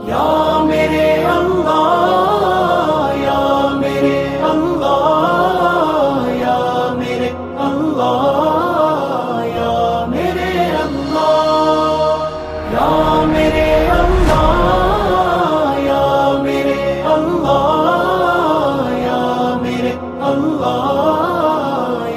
یا میرے اللہ، یا میرے اللہ، یا میرے اللہ، یا میرے اللہ، یا میرے اللہ، یا میرے اللہ، یا میرے اللہ،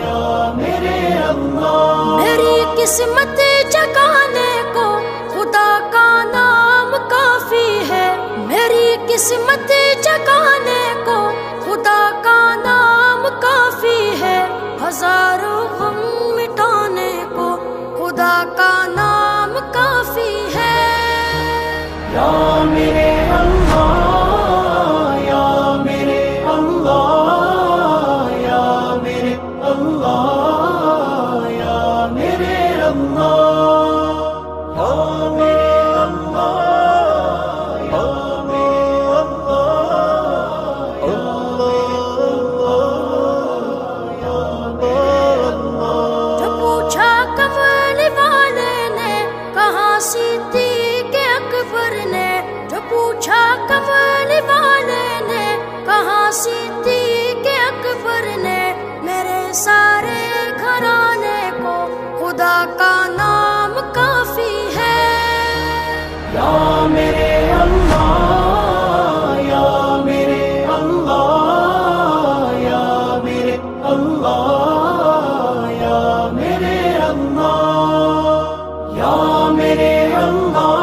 یا میرے اللہ۔ میری قسمت جگانے کو خدا کا نام کافی ہے، میری قسمت جگانے کو خدا کا نام کافی ہے، ہزاروں غم مٹانے کو خدا کا نام کافی ہے۔ یا میرے اللہ، یا میرے اللہ، یا میرے اللہ، یا میرے اللہ، یا میرے اللہ، یا میرے اللہ، یا میرے اللہ۔ جو پوچھا کملی والے نے کہاں صدیق اکبر نے، جو پوچھا کملی والے نے کہاں صدیق اکبر نے، میرے سارے گھرانے کو خدا کا نام کافی ہے۔ یا میرے اللہ، یا میرے اللہ، یا میرے اللہ، یا میرے اللہ، یا میرے اللہ،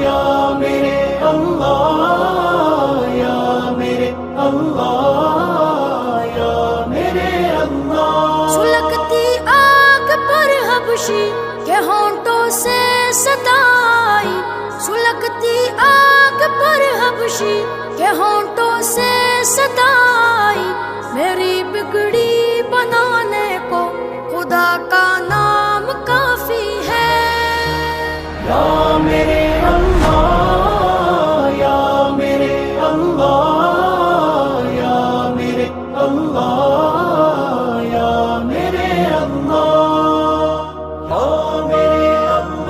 یا میرے اللہ، یا میرے اللہ، یا میرے اللہ۔ سلگتی آگ پر حبشی کے ہونٹوں سے صدا آئی، سلگتی آگ پر حبشی کے ہونٹوں سے صدا آئی، میری بگڑی بنانے کو خدا کا نام کافی ہے۔ یا میرے اللہ، یا میرے اللہ، یا میرے اللہ، یا میرے اللہ، یا میرے اللہ،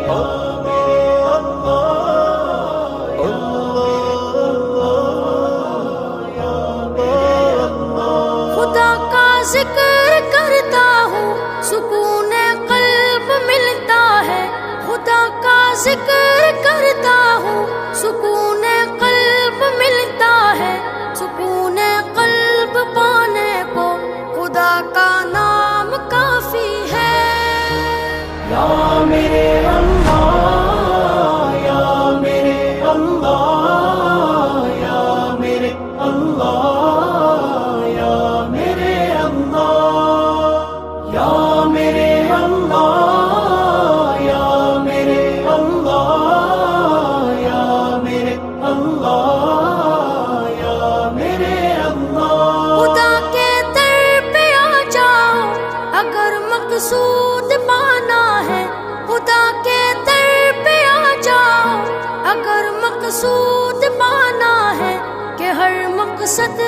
یا میرے اللہ، یا میرے اللہ۔ خدا کا ذکر کرتا ہوں سکون قلب ملتا ہے، خدا کا ذکر کرتا ہوں سکون قلب ملتا ہے، سکون قلب پانے کو خدا کا نام کافی ہے۔ یا میرے اللہ، یا میرے اللہ، یا میرے اللہ، یا میرے اللہ، یا میرے اللہ، یا میرے اللہ، یا میرے اللہ، یا میرے اللہ۔ خدا کے در پہ آ جاؤ اگر مقصود پانا ہے، خدا کے در پہ آ جاؤ اگر مقصود پانا ہے، کہ ہر مقصد